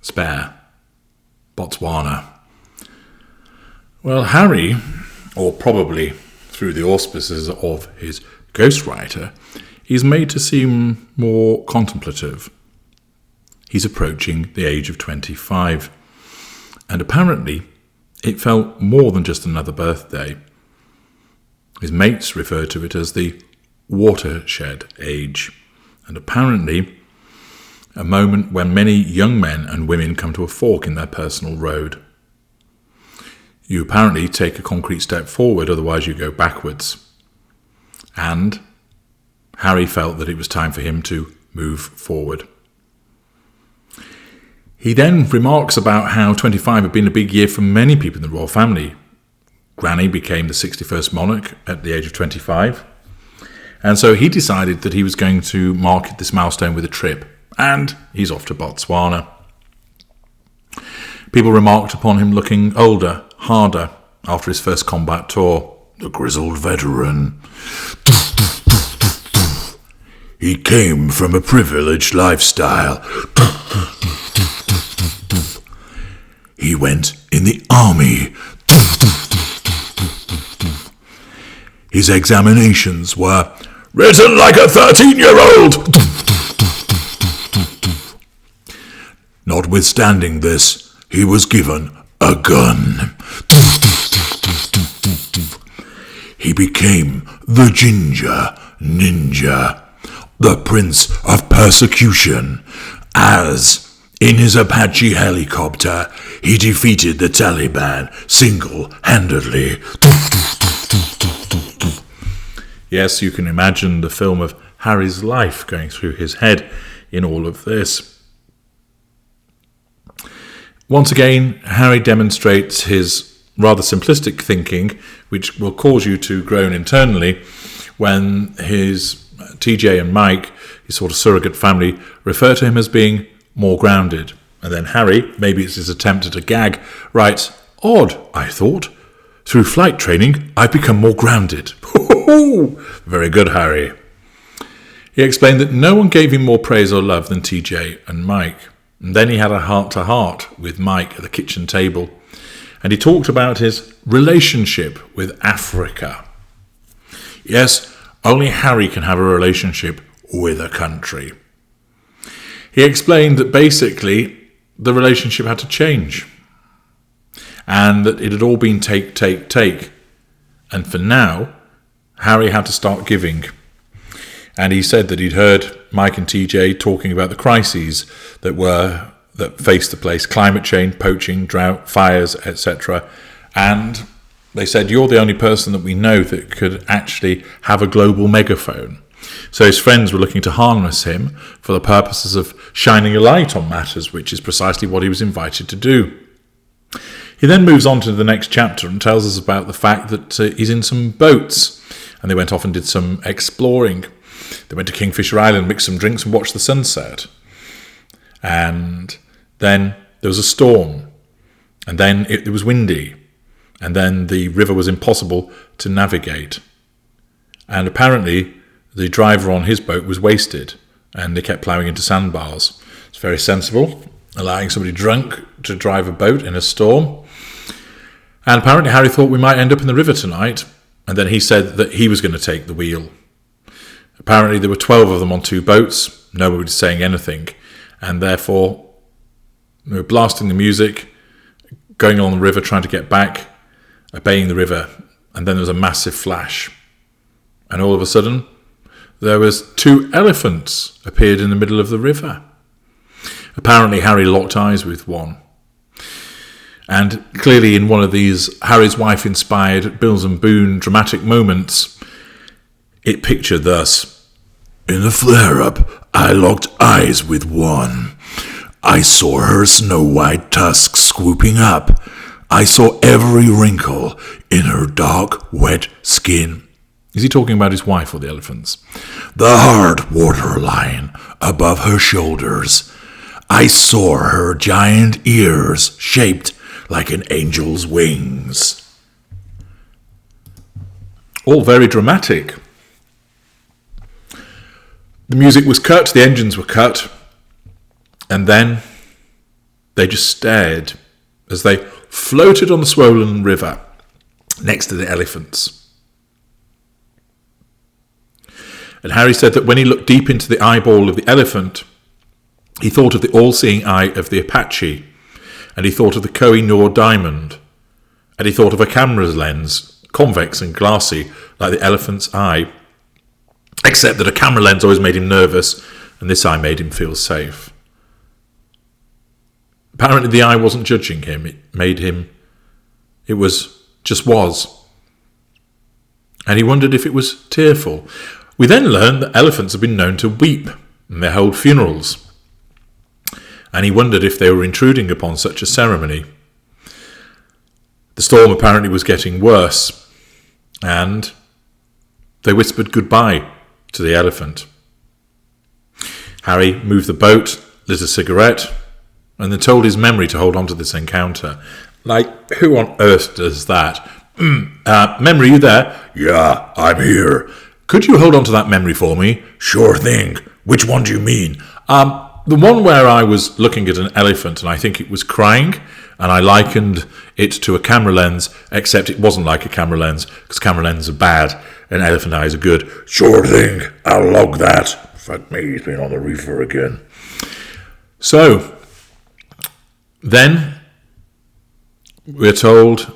spare. Botswana. Well, Harry, or probably through the auspices of his ghostwriter, is made to seem more contemplative. He's approaching the age of 25, and apparently it felt more than just another birthday. His mates refer to it as the watershed age, and apparently a moment when many young men and women come to a fork in their personal road. You apparently take a concrete step forward, otherwise you go backwards. And Harry felt that it was time for him to move forward. He then remarks about how 25 had been a big year for many people in the royal family. Granny became the 61st monarch at the age of 25. And so he decided that he was going to mark this milestone with a trip. And he's off to Botswana. People remarked upon him looking older, harder, after his first combat tour. The grizzled veteran. He came from a privileged lifestyle. He went in the army. His examinations were written like a 13-year-old. Notwithstanding this, he was given a gun. He became the Ginger Ninja, the Prince of Persecution, as, in his Apache helicopter, he defeated the Taliban single-handedly. Yes, you can imagine the film of Harry's life going through his head in all of this. Once again, Harry demonstrates his rather simplistic thinking, which will cause you to groan internally when his TJ and Mike, his sort of surrogate family, refer to him as being more grounded. And then Harry, maybe it's his attempt at a gag, writes, "Odd, I thought. Through flight training, I've become more grounded." Very good, Harry. He explained that no one gave him more praise or love than TJ and Mike. And then he had a heart-to-heart with Mike at the kitchen table. And he talked about his relationship with Africa. Yes, only Harry can have a relationship with a country. He explained that basically the relationship had to change. And that it had all been take. And for now, Harry had to start giving. And he said that he'd heard Mike and TJ talking about the crises that faced the place: climate change, poaching, drought, fires, etc. And they said, "You're the only person that we know that could actually have a global megaphone." So his friends were looking to harness him for the purposes of shining a light on matters, which is precisely what he was invited to do. He then moves on to the next chapter and tells us about the fact that he's in some boats, and they went off and did some exploring. They went to Kingfisher Island, mixed some drinks and watched the sunset. And then there was a storm. And then it was windy. And then the river was impossible to navigate. And apparently the driver on his boat was wasted. And they kept ploughing into sandbars. It's very sensible, allowing somebody drunk to drive a boat in a storm. And apparently Harry thought we might end up in the river tonight. And then he said that he was going to take the wheel. Apparently there were 12 of them on 2 boats. Nobody was saying anything. And therefore, they were blasting the music, going along the river, trying to get back, obeying the river. And then there was a massive flash. And all of a sudden, there was 2 elephants appeared in the middle of the river. Apparently Harry locked eyes with one. And clearly in one of these Harry's wife-inspired Bills and Boone dramatic moments, it pictured thus: "In the flare-up, I locked eyes with one. I saw her snow-white tusks swooping up. I saw every wrinkle in her dark, wet skin." Is he talking about his wife or the elephants? "The hard waterline above her shoulders. I saw her giant ears shaped like an angel's wings." All very dramatic. The music was cut, the engines were cut, and then They just stared as they floated on the swollen river next to the elephants. And Harry said that when he looked deep into the eyeball of the elephant, he thought of the all-seeing eye of the Apache, and he thought of the Koh-i-Noor diamond, and he thought of a camera's lens, convex and glassy, like the elephant's eye, except that a camera lens always made him nervous, and this eye made him feel safe. Apparently the eye wasn't judging him, it was. And he wondered if it was tearful. We then learned that elephants have been known to weep, and they hold funerals. And he wondered if they were intruding upon such a ceremony. The storm apparently was getting worse, and they whispered goodbye to the elephant. Harry moved the boat, lit a cigarette, and then told his memory to hold on to this encounter. Like, who on earth does that? Memory, you there? Yeah, I'm here. Could you hold on to that memory for me? Sure thing. Which one do you mean? The one where I was looking at an elephant and I think it was crying, and I likened it to a camera lens, except it wasn't like a camera lens, because camera lenses are bad and elephant eyes are good. Sure thing. I'll log that. Fuck me, he's been on the reefer again. So, then we're told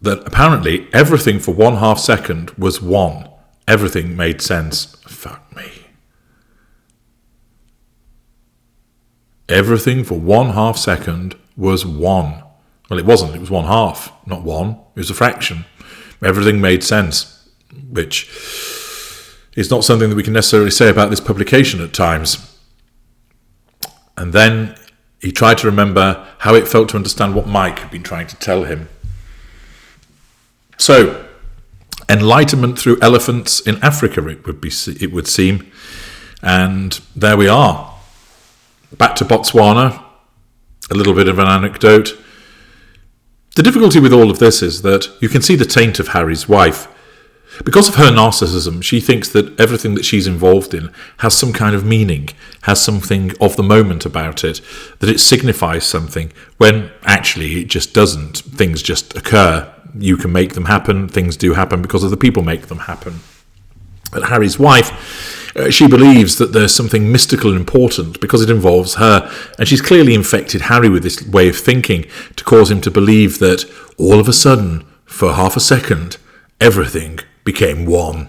that apparently everything for 1/2 second was one. Everything made sense. Fuck me. Everything for 1/2 second was one. Well, it wasn't. It was 1/2, not one. It was a fraction. Everything made sense, which is not something that we can necessarily say about this publication at times. And then he tried to remember how it felt to understand what Mike had been trying to tell him. So, enlightenment through elephants in Africa, it would seem. And there we are. Back to Botswana, a little bit of an anecdote. The difficulty with all of this is that you can see the taint of Harry's wife. Because of her narcissism, she thinks that everything that she's involved in has some kind of meaning, has something of the moment about it, that it signifies something, when actually it just doesn't. Things just occur. You can make them happen. Things do happen because other people make them happen. But Harry's wife, she believes that there's something mystical and important because it involves her, and she's clearly infected Harry with this way of thinking to cause him to believe that all of a sudden, for 1/2 second, everything became one.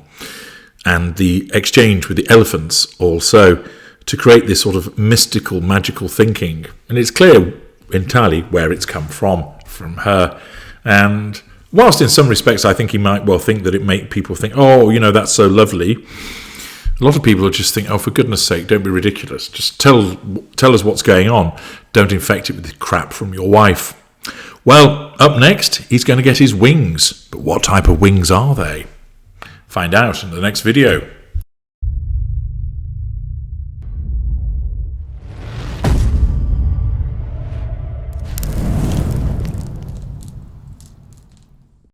And the exchange with the elephants also, to create this sort of mystical, magical thinking. And it's clear entirely where it's come from her. And whilst in some respects I think he might well think that it make people think, oh, that's so lovely, a lot of people will just think, oh, for goodness sake, don't be ridiculous. Just tell us what's going on. Don't infect it with the crap from your wife. Well, up next, he's going to get his wings. But what type of wings are they? Find out in the next video.